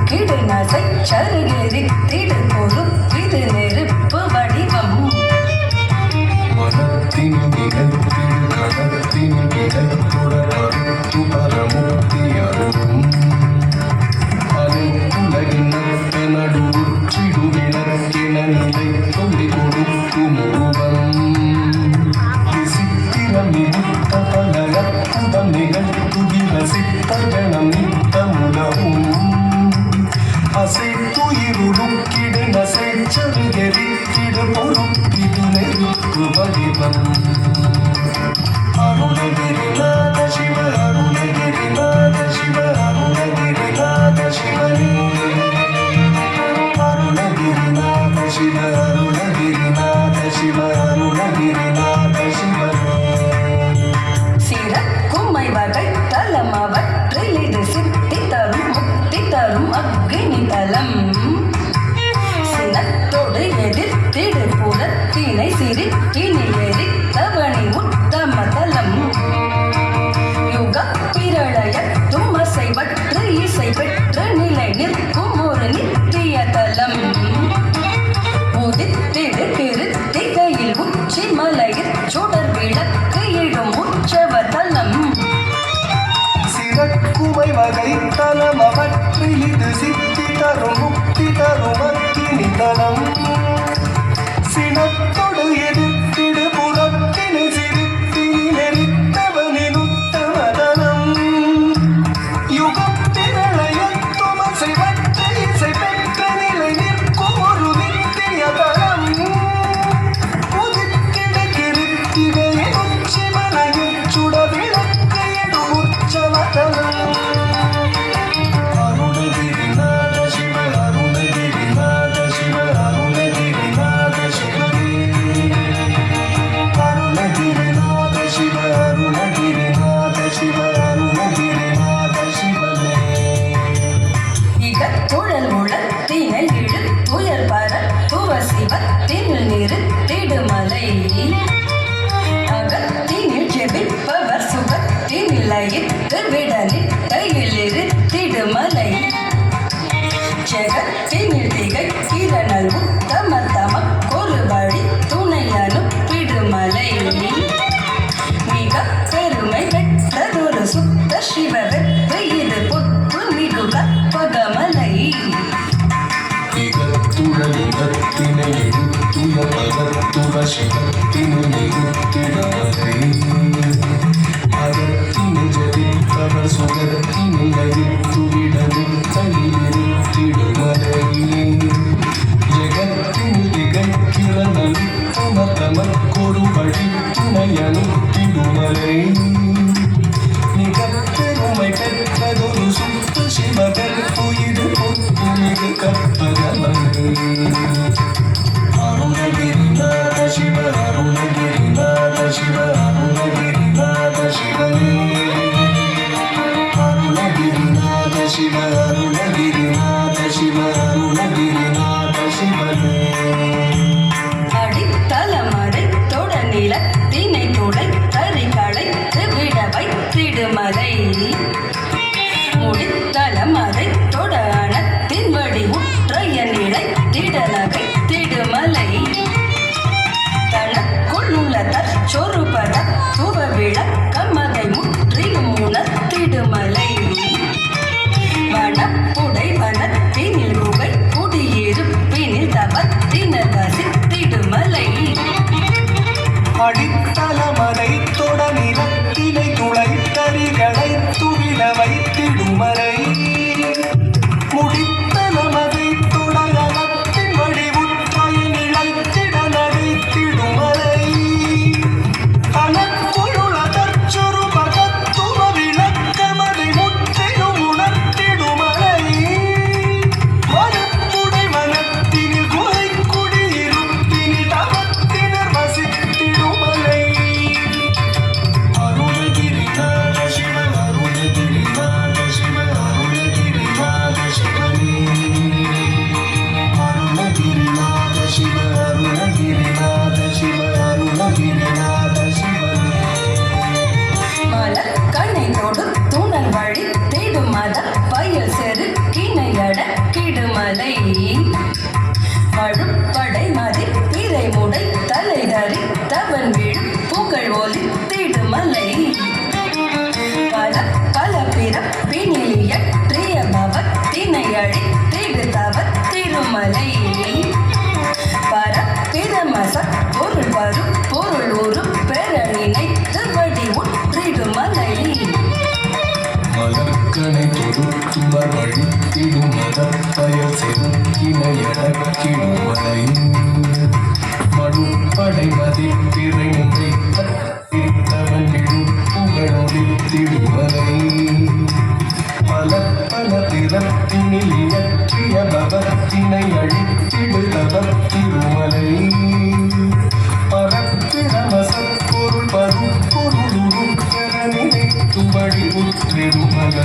உருக்கிடு நசை சருகெரித்திடு பொறுப்பிது நெருப்பு வடிவம் மனத்தின் நிகழ்த்திடு கடத்தின் இடைத்தொடர் கருத்து பரமுக்தி அருளும் அனைத்துலகின் நடுவுற்றிடுவினர்க்கென நிலை தொழில் கொடுக்கும் உருவம் விசித்திரம் நிமித்த பலகத்துதம் நிகழ்த்துகிற சித்தகணம் நித்தமுலவும் அசைத்துயிருக்கிடு நசைச்சருகெரித்திடு பொறுப்பிது நெருப்பு வடிவம் அருணகிரிநாத சிவ அருணகிரிநாத சிவ அருணகிரிநாத சிவனே அருணகிரிநாத சிவ அருணகிரிநாத சிவ அருணகிரிநாத சிவனே சிறக்குமை வகை தலம் அவற்றில் இது சித்தி தரும் முக்தி தரும் அக்னி தலம் சினத்தோடு எதிர்த்திடு புறத்தினை சிரித்தினில் எரித்தவனி உத்தம தலம் யுக பிரளய தும்மசை பற்று இசை பெற்ற நிலை நிற்கும் ஒரு நித்திய தலம் உதித்திடு கிருத்திகையில் உச்சி மலையில் சுடர் விளக்கு இடும் உற்சவ தலம் சிறக்குமை வகை தலம் அவற்றில் இது சித்தி தரும் முக்தி தரும் அக்கினி தலம் சினத்தொடு எதிர்த்திடு புறத்தினை சிரித்தினில் எரித்தவனின் உத்தம தலம் யுகத்திரளைய துமசை பற்ற இசை பெற்ற நிலை நிற்கும் ஒரு நித்திய தலம் உதித்திடு கிருத்திகையில் உச்சி மலையில் சுடர் விளக்கு இடும் உற்சவ தலம் அருணகிரிநாத சிவ அருணகிரிநாத சிவ அருணகிரிநாத சிவனே அருணகிரிநாத சிவ அருணகிரிநாத சிவ அருணகிரிநாத சிவனே இடத்துழல் உளத்தினை இழுத்துயர் பரத்துவ சிவத்தின் நிறுத்திடுமலை அகத்தினில் ஜெபிப்பவர் சுகத்தினில் லயித்து விட நிட்டையில் இருத்திடுமலை ஜெகத்தினில் திகைக்கிற நல் உத்தம தமக்கொரு வழி துணை அனுப்பிடுமலை மிக பெருமை பெற்றதொரு சுத்த சிவ வெற்றி இது பொத்து மிகு கற்பகமலை இகத்துழலிகத்தினை எழுத்துய பகத்துவ சிவத்தினை நிறுத்திடாதே அகத்தினை ஜபிப்பவர் சுகத்தினை அழித்துவிட நிற்கையில் இருத்திடுமலையே ஜெகத்தின் திகைக்கிற நலுத்தம தமக்கொரு வழி துணை அனுப்பிடுமலை மிகப்பெருமை பெற்றதொரு சுத்த சிவகற்புயிரு பொத்து மிகு கற்பகமலை அருணகிரிநாத சிவ அருணகிரிநாத சிவ அருணகிரிநாத சிவனே அருணகிரிநாத சிவ அருணகிரிநாத சிவ அருணகிரிநாத சிவனே அடித்தளம் அடைத்தொட நிலத்தினை துடைத்தறி களைத்து விட வைத்திடுமலை முடித்தளம் அடைத்தொட அணத்தின் வடி திருமலை வழுப்படை மதிப்பிறை முடை தலை தரித்தவன் விழும் புகழ் ஒலித்திடுமலை பல பல பிறப்பினிலியற்றிய பவத்தினை அழித்திடு தவத் திருமலை பரப்பிரமச பொருள் வரும் பொருள் ஒரு பெற நினைத்து வடி உற்றிடுமலை மலர்கனை தொடுத்துமர் வழித்திடும் மதப்பயல் செதுக்கினையடக்கிடும் மலை மடுப்படை மதிப்பிறை முறை தவன் விடும் புகழொலித்திடும் மலை பல பல பிறப்பினில் இயற்றிய பவத்தினை அழித்திடு தவத்திருமலை பரப்பிரமசப்பொருள் பருப்பொருளுருக்கரணினைத்தும்படி உற்றிருமலை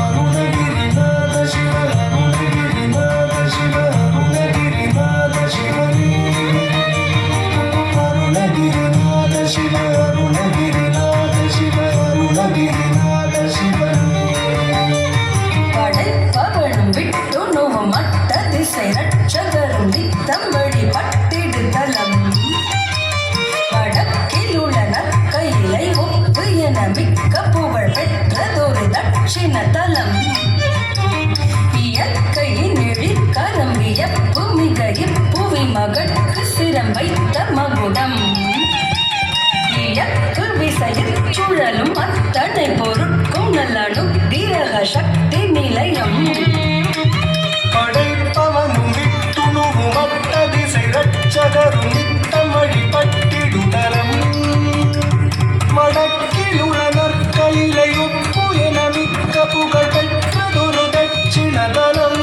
அருணகிரிநாத சிவ அருணகிரிநாத சிவ அருணகிரிநாத சிவனே அருணகிரிநாத சிவ அருணகிரிநாத சிவ அருணகிரிநாத சிவனே படைப்பவனும் விட்டுணுவும் மட்ட திசை ரட்சகரும் நித்தம் வழிபட்டிடு தலம் வடக்கில் உள்ள நற்கையிலை ஒப்பு என மிக்க புகழ் பெற்றதொரு தட்சிண தலம் இயற்கையின் எழிற்கரம் வியப்பு மிக இப்புவி மகட்கு சிரம் வைத்த மகுடம் இயக்கு விசையில் சுழலும் அத்தனை பொருட்கும் நல்லணு திரக சக்தி நிலையம் படைப்பவனும் விட்டுணுவும் மட்ட திசை ரட்சகரும் நித்தம் வழிபட்டிடுதலம் மடக்கிலுள்ள நற்கையிலை ஒப்பு என மிக்க புகழ் பெற்றதொரு தட்சிணதலம்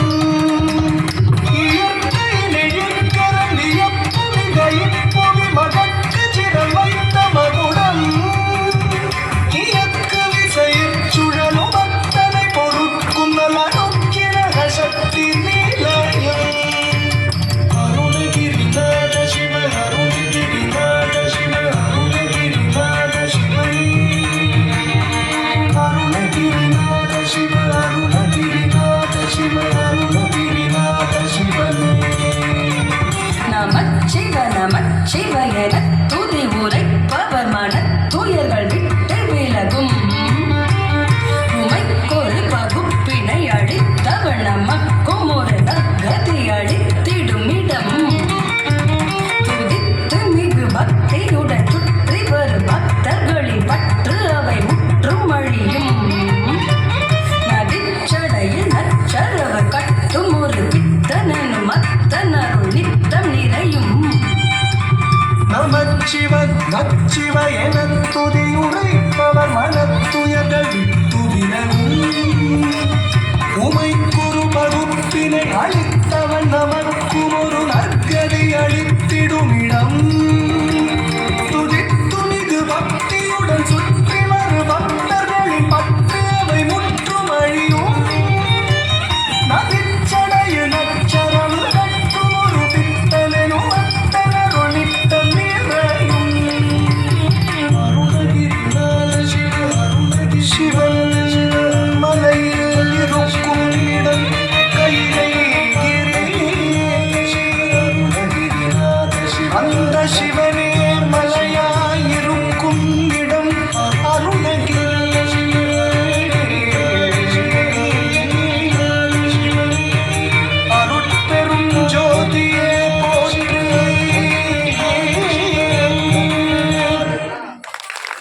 இயற்கையின் எழிற்கரம் வியப்பு மிக இப்புவி மகட்கு சிரம் வைத்த மகுடம் இயக்கு விசையில் சுழலும் அத்தனை பொருட்கும் நலனுக்கிரக சக்தி நிலையம் அருணகிரிநாத சிவ அருணகிரிநாத சிவ அருணகிரிநாத சிவனே அருணகிரிநாத சிவ அருணகிரிநாத சிவ அருணகிரிநாத சிவனே நமச்சிவ என துதி உரைப்பவர் மன துயர்கள் விட்டு விலகும் உமைக்கொரு பகுப்பினை அழித்தவள் நமக்கும் ஒரு நற்கதி அழித்திடும் இடம் துதித்து மிகு பக்தியுடன் சுற்றி வரும் பக்தர்களின் பற்று அவை முற்றும் அழியும் நதிச்சடையில் நச்சரவ கட்டும் ஒரு பித்தனனும் அத்தனருள் நித்தம் நிறையும் நமச்சிவ நச்சிவ என துதி உரைப்பவர் மனத்துயர்கள் விட்டு விலகும்